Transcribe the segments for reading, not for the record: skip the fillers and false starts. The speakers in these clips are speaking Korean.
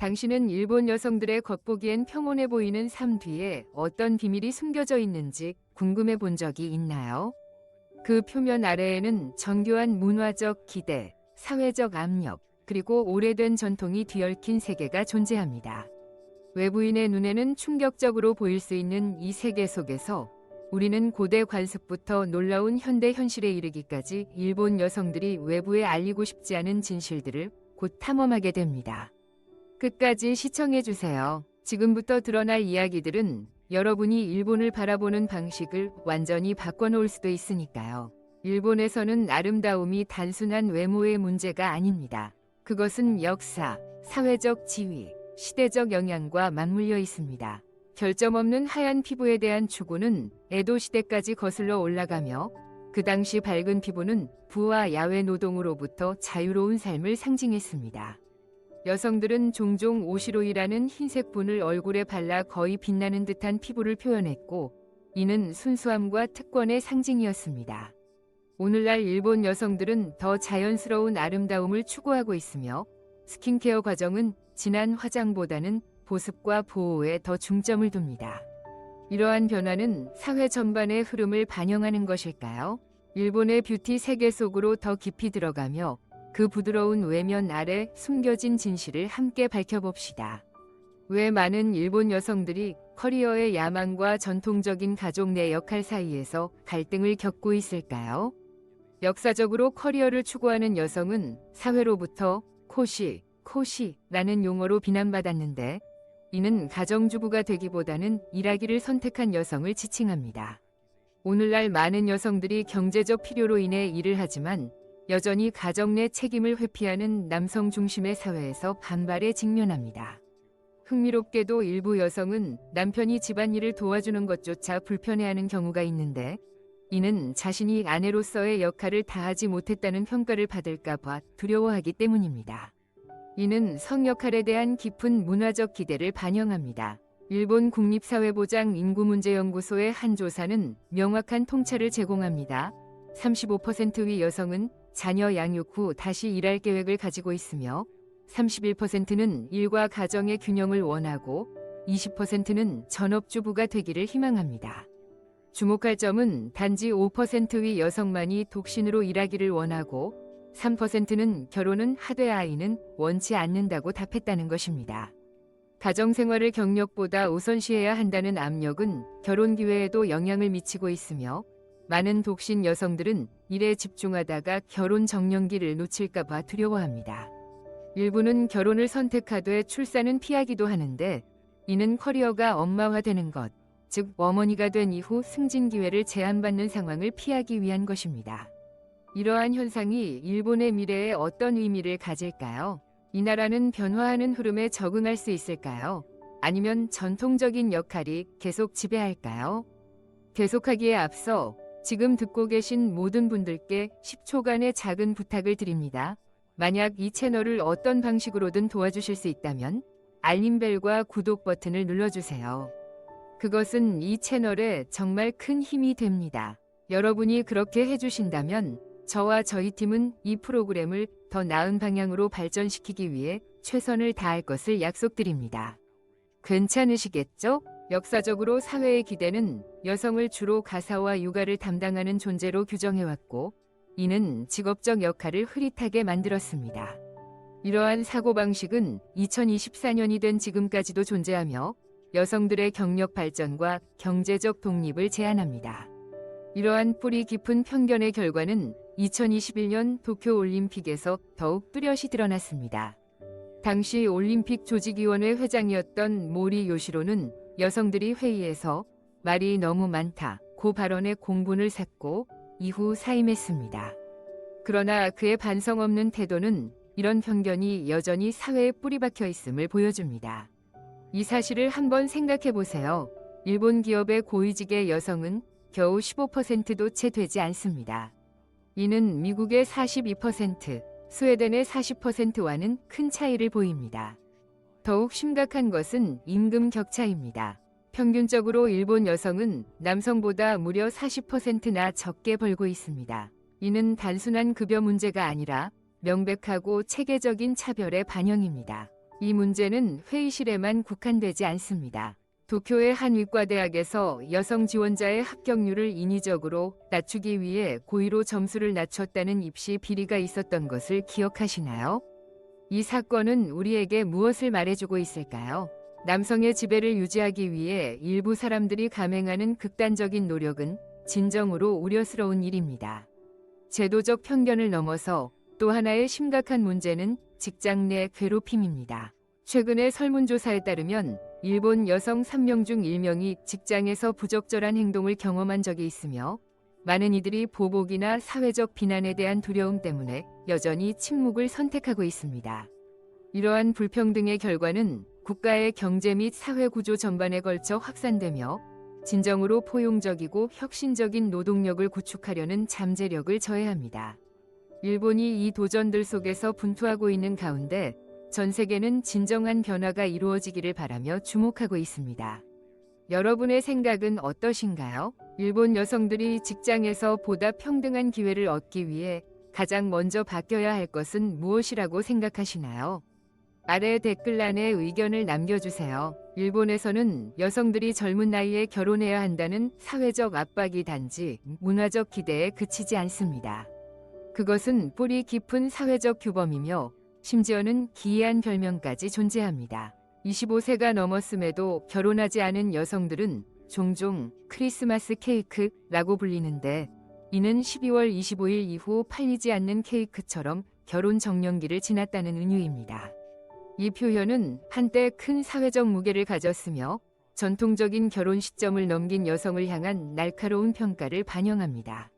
당신은 일본 여성들의 겉보기엔 평온해 보이는 삶 뒤에 어떤 비밀이 숨겨져 있는지 궁금해 본 적이 있나요? 그 표면 아래에는 정교한 문화적 기대, 사회적 압력, 그리고 오래된 전통이 뒤얽힌 세계가 존재합니다. 외부인의 눈에는 충격적으로 보일 수 있는 이 세계 속에서 우리는 고대 관습부터 놀라운 현대 현실에 이르기까지 일본 여성들이 외부에 알리고 싶지 않은 진실들을 곧 탐험하게 됩니다. 끝까지 시청해주세요. 지금부터 드러날 이야기들은 여러분이 일본을 바라보는 방식을 완전히 바꿔놓을 수도 있으니까요. 일본에서는 아름다움이 단순한 외모의 문제가 아닙니다. 그것은 역사, 사회적 지위, 시대적 영향과 맞물려 있습니다. 결점 없는 하얀 피부에 대한 추구는 에도 시대까지 거슬러 올라가며 그 당시 밝은 피부는 부와 야외 노동으로부터 자유로운 삶을 상징했습니다. 여성들은 종종 오시로이라는 흰색 분을 얼굴에 발라 거의 빛나는 듯한 피부를 표현했고, 이는 순수함과 특권의 상징이었습니다. 오늘날 일본 여성들은 더 자연스러운 아름다움을 추구하고 있으며, 스킨케어 과정은 진한 화장보다는 보습과 보호에 더 중점을 둡니다. 이러한 변화는 사회 전반의 흐름을 반영하는 것일까요? 일본의 뷰티 세계 속으로 더 깊이 들어가며 그 부드러운 외면 아래 숨겨진 진실을 함께 밝혀봅시다. 왜 많은 일본 여성들이 커리어의 야망과 전통적인 가족 내 역할 사이에서 갈등을 겪고 있을까요? 역사적으로 커리어를 추구하는 여성은 사회로부터 코시라는 용어로 비난받았는데, 이는 가정주부가 되기보다는 일하기를 선택한 여성을 지칭합니다. 오늘날 많은 여성들이 경제적 필요로 인해 일을 하지만 여전히 가정 내 책임을 회피하는 남성 중심의 사회에서 반발에 직면합니다. 흥미롭게도 일부 여성은 남편이 집안일을 도와주는 것조차 불편해하는 경우가 있는데, 이는 자신이 아내로서의 역할을 다하지 못했다는 평가를 받을까 봐 두려워하기 때문입니다. 이는 성 역할에 대한 깊은 문화적 기대를 반영합니다. 일본 국립사회보장인구문제연구소의 한 조사는 명확한 통찰을 제공합니다. 35%의 여성은 자녀 양육 후 다시 일할 계획을 가지고 있으며, 31%는 일과 가정의 균형을 원하고 20%는 전업주부가 되기를 희망합니다. 주목할 점은 단지 5%의 여성만이 독신으로 일하기를 원하고 3%는 결혼은 하되 아이는 원치 않는다고 답했다는 것입니다. 가정생활을 경력보다 우선시해야 한다는 압력은 결혼 기회에도 영향을 미치고 있으며, 많은 독신 여성들은 일에 집중하다가 결혼 정년기를 놓칠까 봐 두려워합니다. 일부는 결혼을 선택하되 출산은 피하기도 하는데, 이는 커리어가 엄마화되는 것, 즉 어머니가 된 이후 승진 기회를 제한받는 상황을 피하기 위한 것입니다. 이러한 현상이 일본의 미래에 어떤 의미를 가질까요? 이 나라는 변화하는 흐름에 적응할 수 있을까요? 아니면 전통적인 역할이 계속 지배할까요? 계속하기에 앞서 지금 듣고 계신 모든 분들께 10초간의 작은 부탁을 드립니다. 만약 이 채널을 어떤 방식으로든 도와주실 수 있다면 알림벨과 구독 버튼을 눌러주세요. 그것은 이 채널에 정말 큰 힘이 됩니다. 여러분이 그렇게 해주신다면 저와 저희 팀은 이 프로그램을 더 나은 방향으로 발전시키기 위해 최선을 다할 것을 약속드립니다. 괜찮으시겠죠? 역사적으로 사회의 기대는 여성을 주로 가사와 육아를 담당하는 존재로 규정해왔고, 이는 직업적 역할을 흐릿하게 만들었습니다. 이러한 사고방식은 2024년이 된 지금까지도 존재하며 여성들의 경력 발전과 경제적 독립을 제한합니다. 이러한 뿌리 깊은 편견의 결과는 2021년 도쿄올림픽에서 더욱 뚜렷이 드러났습니다. 당시 올림픽 조직위원회 회장이었던 모리 요시로는 여성들이 회의에서 말이 너무 많다고 발언에 공분을 샀고 이후 사임했습니다. 그러나 그의 반성 없는 태도는 이런 편견이 여전히 사회에 뿌리박혀 있음을 보여줍니다. 이 사실을 한번 생각해 보세요. 일본 기업의 고위직의 여성은 겨우 15%도 채 되지 않습니다. 이는 미국의 42%, 스웨덴의 40%와는 큰 차이를 보입니다. 더욱 심각한 것은 임금 격차입니다. 평균적으로 일본 여성은 남성보다 무려 40%나 적게 벌고 있습니다. 이는 단순한 급여 문제가 아니라 명백하고 체계적인 차별의 반영입니다. 이 문제는 회의실에만 국한되지 않습니다. 도쿄의 한 의과대학에서 여성 지원자의 합격률을 인위적으로 낮추기 위해 고의로 점수를 낮췄다는 입시 비리가 있었던 것을 기억하시나요? 이 사건은 우리에게 무엇을 말해주고 있을까요? 남성의 지배를 유지하기 위해 일부 사람들이 감행하는 극단적인 노력은 진정으로 우려스러운 일입니다. 제도적 편견을 넘어서 또 하나의 심각한 문제는 직장 내 괴롭힘입니다. 최근의 설문조사에 따르면 일본 여성 3명 중 1명이 직장에서 부적절한 행동을 경험한 적이 있으며 많은 이들이 보복이나 사회적 비난에 대한 두려움 때문에 여전히 침묵을 선택하고 있습니다. 이러한 불평등의 결과는 국가의 경제 및 사회 구조 전반에 걸쳐 확산되며 진정으로 포용적이고 혁신적인 노동력을 구축하려는 잠재력을 저해합니다. 일본이 이 도전들 속에서 분투하고 있는 가운데 전 세계는 진정한 변화가 이루어지기를 바라며 주목하고 있습니다. 여러분의 생각은 어떠신가요? 일본 여성들이 직장에서 보다 평등한 기회를 얻기 위해 가장 먼저 바뀌어야 할 것은 무엇이라고 생각하시나요? 아래 댓글란에 의견을 남겨주세요. 일본에서는 여성들이 젊은 나이에 결혼해야 한다는 사회적 압박이 단지 문화적 기대에 그치지 않습니다. 그것은 뿌리 깊은 사회적 규범이며 심지어는 기이한 별명까지 존재합니다. 25세가 넘었음에도 결혼하지 않은 여성들은 종종 크리스마스 케이크라고 불리는데 이는 12월 25일 이후 팔리지 않는 케이크처럼 결혼 정년기를 지났다는 은유입니다. 이 표현은 한때 큰 사회적 무게를 가졌으며 전통적인 결혼 시점을 넘긴 여성을 향한 날카로운 평가를 반영합니다.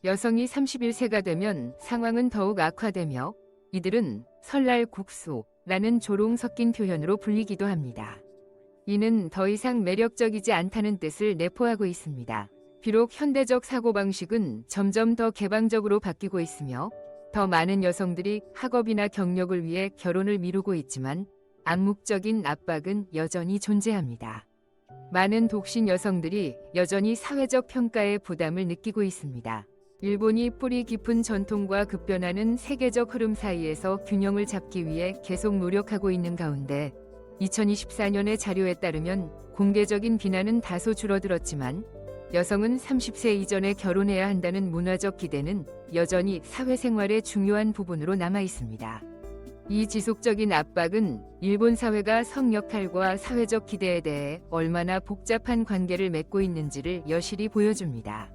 여성이 31세가 되면 상황은 더욱 악화되며 이들은 설날 국수라는 조롱 섞인 표현으로 불리기도 합니다. 이는 더 이상 매력적이지 않다는 뜻을 내포하고 있습니다. 비록 현대적 사고방식은 점점 더 개방적으로 바뀌고 있으며 더 많은 여성들이 학업이나 경력을 위해 결혼을 미루고 있지만 암묵적인 압박은 여전히 존재합니다. 많은 독신 여성들이 여전히 사회적 평가의 부담을 느끼고 있습니다. 일본이 뿌리 깊은 전통과 급변하는 세계적 흐름 사이에서 균형을 잡기 위해 계속 노력하고 있는 가운데 2024년의 자료에 따르면 공개적인 비난은 다소 줄어들었지만 여성은 30세 이전에 결혼해야 한다는 문화적 기대는 여전히 사회생활의 중요한 부분으로 남아 있습니다. 이 지속적인 압박은 일본 사회가 성 역할과 사회적 기대에 대해 얼마나 복잡한 관계를 맺고 있는지를 여실히 보여줍니다.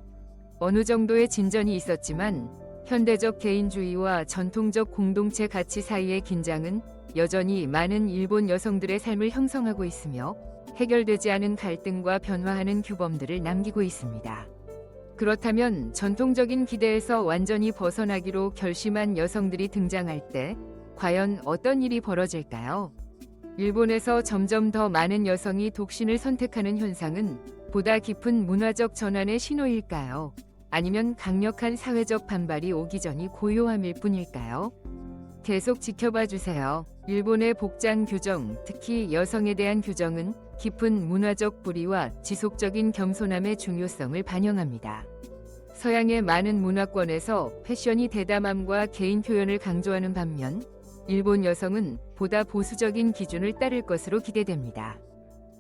어느 정도의 진전이 있었지만 현대적 개인주의와 전통적 공동체 가치 사이의 긴장은 여전히 많은 일본 여성들의 삶을 형성하고 있으며 해결되지 않은 갈등과 변화하는 규범들을 남기고 있습니다. 그렇다면 전통적인 기대에서 완전히 벗어나기로 결심한 여성들이 등장할 때 과연 어떤 일이 벌어질까요? 일본에서 점점 더 많은 여성이 독신을 선택하는 현상은 보다 깊은 문화적 전환의 신호일까요? 아니면 강력한 사회적 반발이 오기 전이 고요함일 뿐일까요? 계속 지켜봐 주세요. 일본의 복장 규정, 특히 여성에 대한 규정은 깊은 문화적 뿌리와 지속적인 겸손함의 중요성을 반영합니다. 서양의 많은 문화권에서 패션이 대담함과 개인 표현을 강조하는 반면 일본 여성은 보다 보수적인 기준을 따를 것으로 기대됩니다.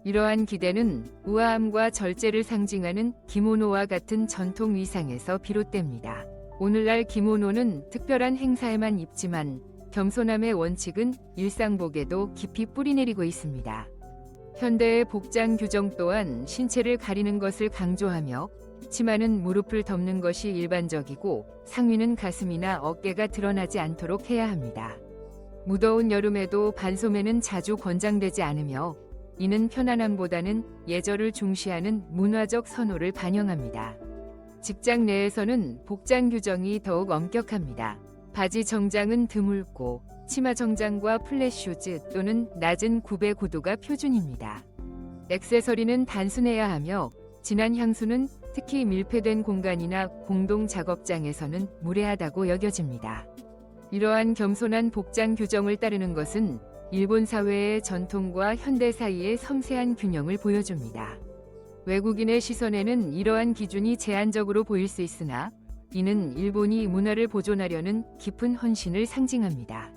이러한 기대는 우아함과 절제를 상징하는 기모노와 같은 전통 의상에서 비롯됩니다. 오늘날 기모노는 특별한 행사에만 입지만 겸손함의 원칙은 일상복에도 깊이 뿌리내리고 있습니다. 현대의 복장 규정 또한 신체를 가리는 것을 강조하며 치마는 무릎을 덮는 것이 일반적이고 상의는 가슴이나 어깨가 드러나지 않도록 해야 합니다. 무더운 여름에도 반소매는 자주 권장되지 않으며 이는 편안함보다는 예절을 중시하는 문화적 선호를 반영합니다. 직장 내에서는 복장 규정이 더욱 엄격합니다. 바지 정장은 드물고 치마 정장과 플랫슈즈 또는 낮은 굽의 구두가 표준입니다. 액세서리는 단순해야 하며 진한 향수는 특히 밀폐된 공간이나 공동 작업장에서는 무례하다고 여겨집니다. 이러한 겸손한 복장 규정을 따르는 것은 일본 사회의 전통과 현대 사이의 섬세한 균형을 보여줍니다. 외국인의 시선에는 이러한 기준이 제한적으로 보일 수 있으나 이는 일본이 문화를 보존하려는 깊은 헌신을 상징합니다.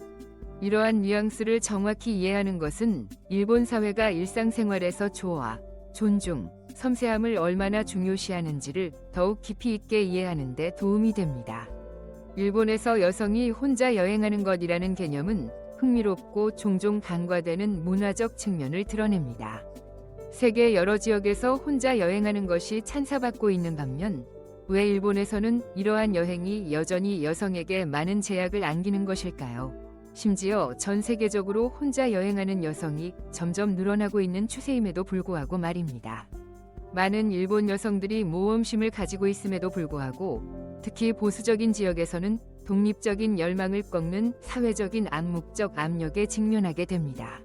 이러한 뉘앙스를 정확히 이해하는 것은 일본 사회가 일상생활에서 조화, 존중, 섬세함을 얼마나 중요시하는지를 더욱 깊이 있게 이해하는 데 도움이 됩니다. 일본에서 여성이 혼자 여행하는 것이라는 개념은 흥미롭고 종종 간과되는 문화적 측면을 드러냅니다. 세계 여러 지역에서 혼자 여행하는 것이 찬사받고 있는 반면 왜 일본에서는 이러한 여행이 여전히 여성에게 많은 제약을 안기는 것일까요? 심지어 전 세계적으로 혼자 여행하는 여성이 점점 늘어나고 있는 추세임에도 불구하고 말입니다. 많은 일본 여성들이 모험심을 가지고 있음에도 불구하고 특히 보수적인 지역에서는 독립적인 열망을 꺾는 사회적인 암묵적 압력에 직면하게 됩니다.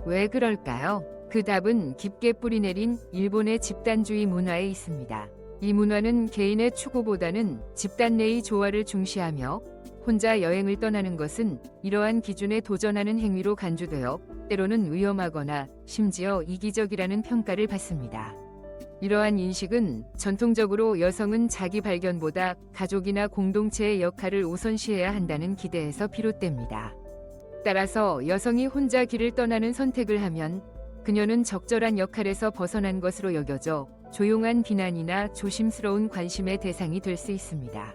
왜 그럴까요? 그 답은 깊게 뿌리내린 일본의 집단주의 문화에 있습니다. 이 문화는 개인의 추구보다는 집단 내의 조화를 중시하며 혼자 여행을 떠나는 것은 이러한 기준에 도전하는 행위로 간주되어 때로는 위험하거나 심지어 이기적이라는 평가를 받습니다. 이러한 인식은 전통적으로 여성은 자기 발견보다 가족이나 공동체의 역할을 우선시해야 한다는 기대에서 비롯됩니다. 따라서 여성이 혼자 길을 떠나는 선택을 하면 그녀는 적절한 역할에서 벗어난 것으로 여겨져 조용한 비난이나 조심스러운 관심의 대상이 될 수 있습니다.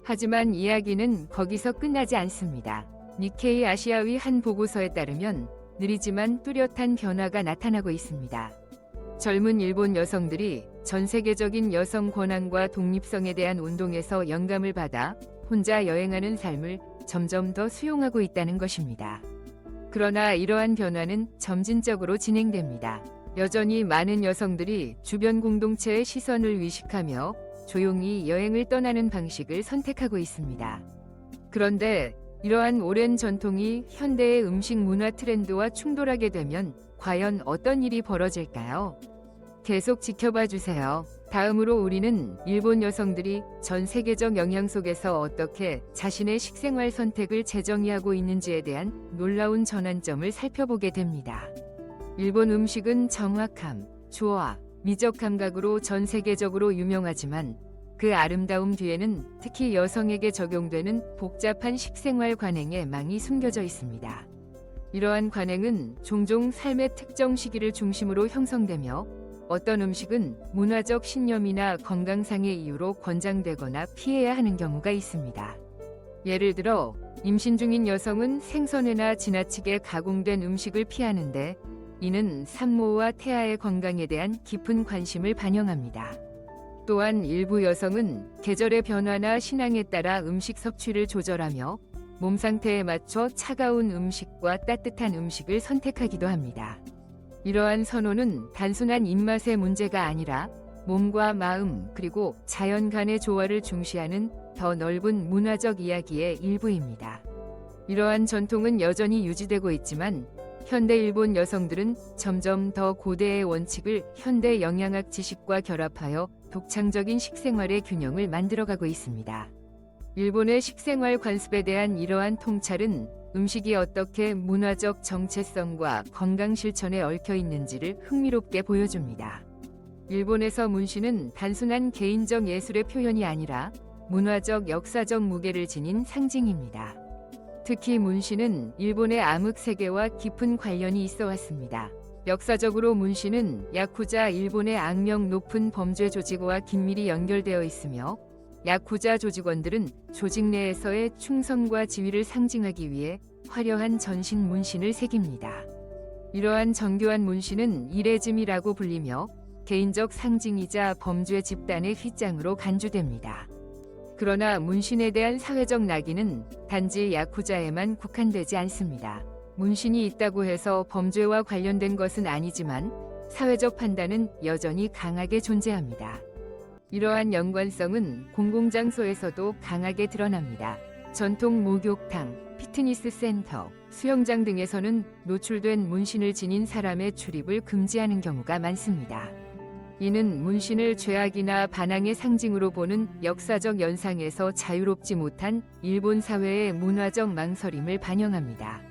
하지만 이야기는 거기서 끝나지 않습니다. 니케이 아시아의 한 보고서에 따르면 느리지만 뚜렷한 변화가 나타나고 있습니다. 젊은 일본 여성들이 전 세계적인 여성 권한과 독립성에 대한 운동에서 영감을 받아 혼자 여행하는 삶을 점점 더 수용하고 있다는 것입니다. 그러나 이러한 변화는 점진적으로 진행됩니다. 여전히 많은 여성들이 주변 공동체의 시선을 의식하며 조용히 여행을 떠나는 방식을 선택하고 있습니다. 그런데 이러한 오랜 전통이 현대의 음식 문화 트렌드와 충돌하게 되면 과연 어떤 일이 벌어질까요? 계속 지켜봐 주세요. 다음으로 우리는 일본 여성들이 전 세계적 영향 속에서 어떻게 자신의 식생활 선택을 재정의하고 있는지에 대한 놀라운 전환점을 살펴보게 됩니다. 일본 음식은 정확함, 조화, 미적 감각으로 전 세계적으로 유명하지만 그 아름다움 뒤에는 특히 여성에게 적용되는 복잡한 식생활 관행의 망이 숨겨져 있습니다. 이러한 관행은 종종 삶의 특정 시기를 중심으로 형성되며 어떤 음식은 문화적 신념이나 건강상의 이유로 권장되거나 피해야 하는 경우가 있습니다. 예를 들어 임신 중인 여성은 생선회나 지나치게 가공된 음식을 피하는데 이는 산모와 태아의 건강에 대한 깊은 관심을 반영합니다. 또한 일부 여성은 계절의 변화나 신앙에 따라 음식 섭취를 조절하며 몸 상태에 맞춰 차가운 음식과 따뜻한 음식을 선택하기도 합니다. 이러한 선호는 단순한 입맛의 문제가 아니라 몸과 마음 그리고 자연 간의 조화를 중시하는 더 넓은 문화적 이야기의 일부입니다. 이러한 전통은 여전히 유지되고 있지만 현대 일본 여성들은 점점 더 고대의 원칙을 현대 영양학 지식과 결합하여 독창적인 식생활의 균형을 만들어가고 있습니다. 일본의 식생활 관습에 대한 이러한 통찰은 음식이 어떻게 문화적 정체성과 건강 실천에 얽혀 있는지를 흥미롭게 보여줍니다. 일본에서 문신은 단순한 개인적 예술의 표현이 아니라 문화적 역사적 무게를 지닌 상징입니다. 특히 문신은 일본의 암흑 세계와 깊은 관련이 있어 왔습니다. 역사적으로 문신은 야쿠자 일본의 악명 높은 범죄 조직과 긴밀히 연결되어 있으며 야쿠자 조직원들은 조직 내에서의 충성과 지위를 상징하기 위해 화려한 전신 문신을 새깁니다. 이러한 정교한 문신은 이레즘이라고 불리며 개인적 상징이자 범죄 집단의 휘장으로 간주됩니다. 그러나 문신에 대한 사회적 낙인은 단지 야쿠자에만 국한되지 않습니다. 문신이 있다고 해서 범죄와 관련된 것은 아니지만 사회적 판단은 여전히 강하게 존재합니다. 이러한 연관성은 공공장소에서도 강하게 드러납니다. 전통 목욕탕, 피트니스 센터, 수영장 등에서는 노출된 문신을 지닌 사람의 출입을 금지하는 경우가 많습니다. 이는 문신을 죄악이나 반항의 상징으로 보는 역사적 연상에서 자유롭지 못한 일본 사회의 문화적 망설임을 반영합니다.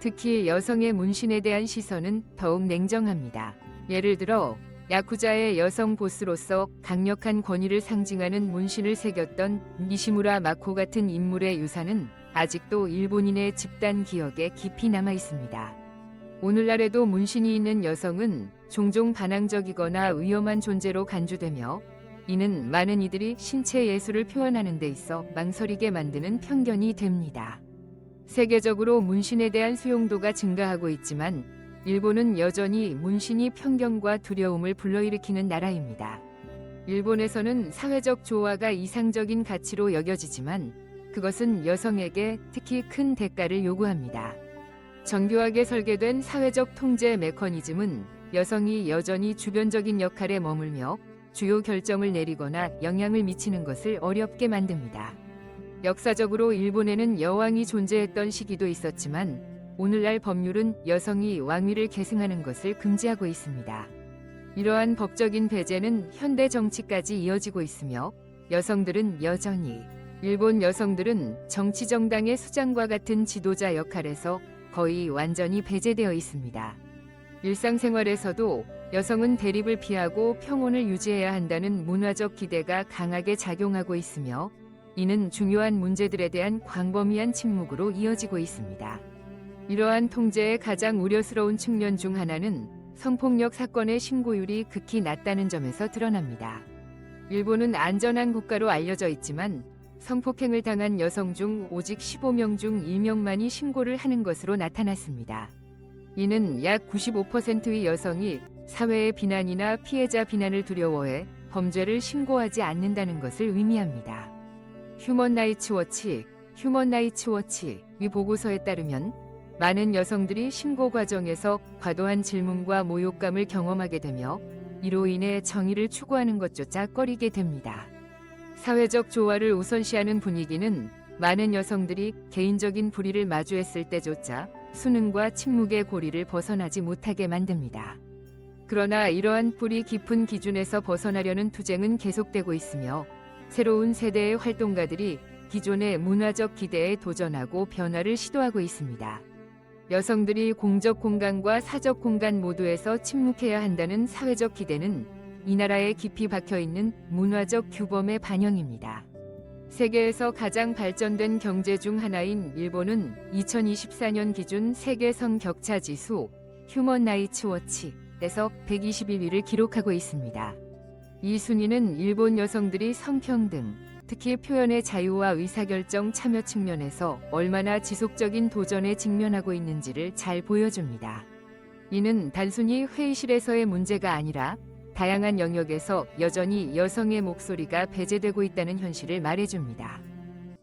특히 여성의 문신에 대한 시선은 더욱 냉정합니다. 예를 들어 야쿠자의 여성 보스로서 강력한 권위를 상징하는 문신을 새겼던 니시무라 마코 같은 인물의 유사는 아직도 일본인의 집단 기억에 깊이 남아 있습니다. 오늘날에도 문신이 있는 여성은 종종 반항적이거나 위험한 존재로 간주되며, 이는 많은 이들이 신체 예술을 표현하는 데 있어 망설이게 만드는 편견이 됩니다. 세계적으로 문신에 대한 수용도가 증가하고 있지만 일본은 여전히 문신이 편견과 두려움을 불러일으키는 나라입니다. 일본에서는 사회적 조화가 이상적인 가치로 여겨지지만 그것은 여성에게 특히 큰 대가를 요구합니다. 정교하게 설계된 사회적 통제 메커니즘은 여성이 여전히 주변적인 역할에 머물며 주요 결정을 내리거나 영향을 미치는 것을 어렵게 만듭니다. 역사적으로 일본에는 여왕이 존재했던 시기도 있었지만 오늘날 법률은 여성이 왕위를 계승하는 것을 금지하고 있습니다. 이러한 법적인 배제는 현대 정치까지 이어지고 있으며 여성들은 여전히 일본 여성들은 정치 정당의 수장과 같은 지도자 역할에서 거의 완전히 배제되어 있습니다. 일상생활에서도 여성은 대립을 피하고 평온을 유지해야 한다는 문화적 기대가 강하게 작용하고 있으며 이는 중요한 문제들에 대한 광범위한 침묵으로 이어지고 있습니다. 이러한 통제의 가장 우려스러운 측면 중 하나는 성폭력 사건의 신고율이 극히 낮다는 점에서 드러납니다. 일본은 안전한 국가로 알려져 있지만 성폭행을 당한 여성 중 오직 15명 중 1명만이 신고를 하는 것으로 나타났습니다. 이는 약 95%의 여성이 사회의 비난이나 피해자 비난을 두려워해 범죄를 신고하지 않는다는 것을 의미합니다. 휴먼 라이츠 워치 이 보고서에 따르면 많은 여성들이 신고 과정에서 과도한 질문과 모욕감을 경험하게 되며 이로 인해 정의를 추구하는 것조차 꺼리게 됩니다. 사회적 조화를 우선시하는 분위기는 많은 여성들이 개인적인 불의를 마주했을 때조차 수능과 침묵의 고리를 벗어나지 못하게 만듭니다. 그러나 이러한 뿌리 깊은 기준에서 벗어나려는 투쟁은 계속되고 있으며 새로운 세대의 활동가들이 기존의 문화적 기대에 도전하고 변화를 시도하고 있습니다. 여성들이 공적 공간과 사적 공간 모두에서 침묵해야 한다는 사회적 기대는 이 나라에 깊이 박혀있는 문화적 규범의 반영입니다. 세계에서 가장 발전된 경제 중 하나인 일본은 2024년 기준 세계 성격차 지수 휴먼 라이츠 워치에서 121위를 기록하고 있습니다. 이 순위는 일본 여성들이 성평등, 특히 표현의 자유와 의사결정 참여 측면에서 얼마나 지속적인 도전에 직면하고 있는지를 잘 보여줍니다. 이는 단순히 회의실에서의 문제가 아니라 다양한 영역에서 여전히 여성의 목소리가 배제되고 있다는 현실을 말해줍니다.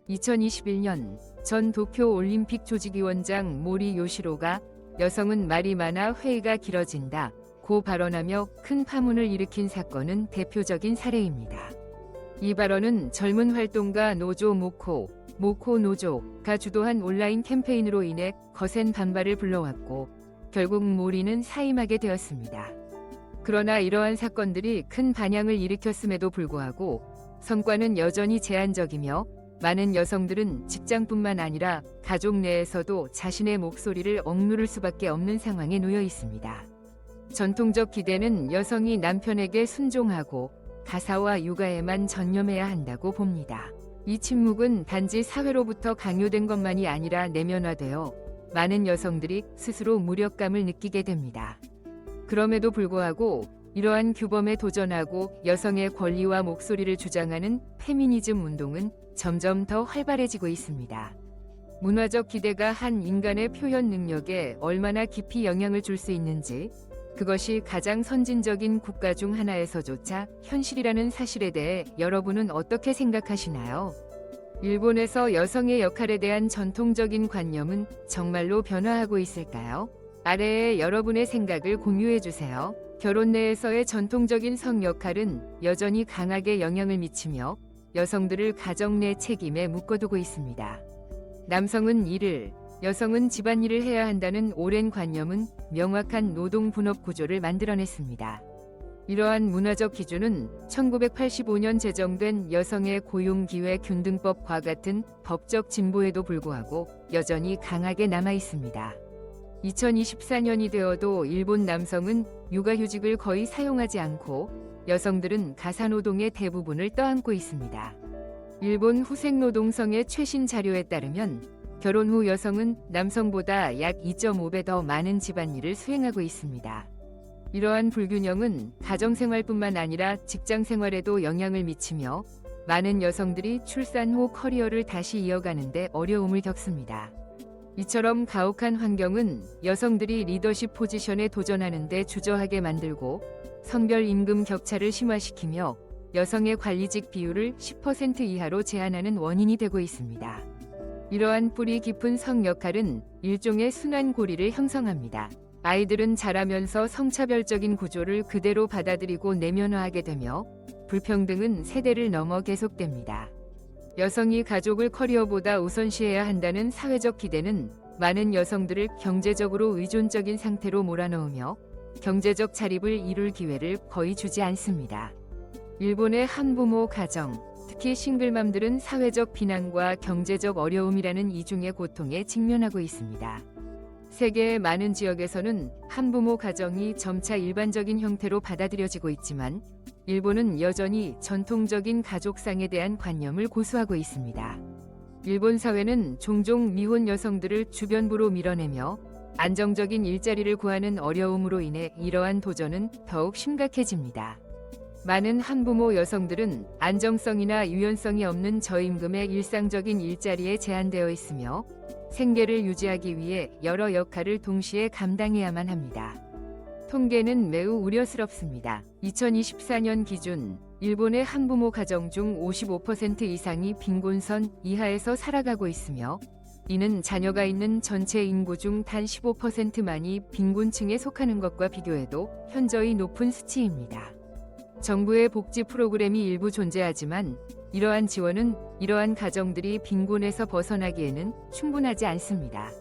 2021년 전 도쿄 올림픽 조직위원장 모리 요시로가 여성은 말이 많아 회의가 길어진다 고 발언하며 큰 파문을 일으킨 사건은 대표적인 사례입니다. 이 발언은 젊은 활동가 노조 모코 노조가 주도한 온라인 캠페인으로 인해 거센 반발을 불러왔고 결국 모리는 사임하게 되었습니다. 그러나 이러한 사건들이 큰 반향을 일으켰음에도 불구하고 성과는 여전히 제한적이며 많은 여성들은 직장뿐만 아니라 가족 내에서도 자신의 목소리를 억누를 수밖에 없는 상황에 놓여 있습니다. 전통적 기대는 여성이 남편에게 순종하고 가사와 육아에만 전념해야 한다고 봅니다. 이 침묵은 단지 사회로부터 강요된 것만이 아니라 내면화되어 많은 여성들이 스스로 무력감을 느끼게 됩니다. 그럼에도 불구하고 이러한 규범에 도전하고 여성의 권리와 목소리를 주장하는 페미니즘 운동은 점점 더 활발해지고 있습니다. 문화적 기대가 한 인간의 표현 능력에 얼마나 깊이 영향을 줄 수 있는지, 그것이 가장 선진적인 국가 중 하나에서조차 현실이라는 사실에 대해 여러분은 어떻게 생각하시나요? 일본에서 여성의 역할에 대한 전통적인 관념은 정말로 변화하고 있을까요? 아래에 여러분의 생각을 공유해 주세요. 결혼 내에서의 전통적인 성 역할은 여전히 강하게 영향을 미치며 여성들을 가정 내 책임에 묶어두고 있습니다. 남성은 일을, 여성은 집안일을 해야 한다는 오랜 관념은 명확한 노동 분업 구조를 만들어냈습니다. 이러한 문화적 기준은 1985년 제정된 여성의 고용기회균등법과 같은 법적 진보에도 불구하고 여전히 강하게 남아 있습니다. 2024년이 되어도 일본 남성은 육아휴직을 거의 사용하지 않고 여성들은 가사노동의 대부분을 떠안고 있습니다. 일본 후생노동성의 최신 자료에 따르면 결혼 후 여성은 남성보다 약 2.5배 더 많은 집안일을 수행하고 있습니다. 이러한 불균형은 가정생활뿐만 아니라 직장생활에도 영향을 미치며 많은 여성들이 출산 후 커리어를 다시 이어가는 데 어려움을 겪습니다. 이처럼 가혹한 환경은 여성들이 리더십 포지션에 도전하는 데 주저하게 만들고 성별 임금 격차를 심화시키며 여성의 관리직 비율을 10% 이하로 제한하는 원인이 되고 있습니다. 이러한 뿌리 깊은 성 역할은 일종의 순환 고리를 형성합니다. 아이들은 자라면서 성차별적인 구조를 그대로 받아들이고 내면화하게 되며 불평등은 세대를 넘어 계속됩니다. 여성이 가족을 커리어보다 우선시해야 한다는 사회적 기대는 많은 여성들을 경제적으로 의존적인 상태로 몰아넣으며 경제적 자립을 이룰 기회를 거의 주지 않습니다. 일본의 한부모 가정, 특히 싱글맘들은 사회적 비난과 경제적 어려움이라는 이중의 고통에 직면하고 있습니다. 세계의 많은 지역에서는 한부모 가정이 점차 일반적인 형태로 받아들여지고 있지만 일본은 여전히 전통적인 가족상에 대한 관념을 고수하고 있습니다. 일본 사회는 종종 미혼 여성들을 주변부로 밀어내며 안정적인 일자리를 구하는 어려움으로 인해 이러한 도전은 더욱 심각해집니다. 많은 한부모 여성들은 안정성이나 유연성이 없는 저임금의 일상적인 일자리에 제한되어 있으며 생계를 유지하기 위해 여러 역할을 동시에 감당해야만 합니다. 통계는 매우 우려스럽습니다. 2024년 기준 일본의 한부모 가정 중 55% 이상이 빈곤선 이하에서 살아가고 있으며 이는 자녀가 있는 전체 인구 중 단 15%만이 빈곤층에 속하는 것과 비교해도 현저히 높은 수치입니다. 정부의 복지 프로그램이 일부 존재하지만 이러한 지원은 이러한 가정들이 빈곤에서 벗어나기에는 충분하지 않습니다.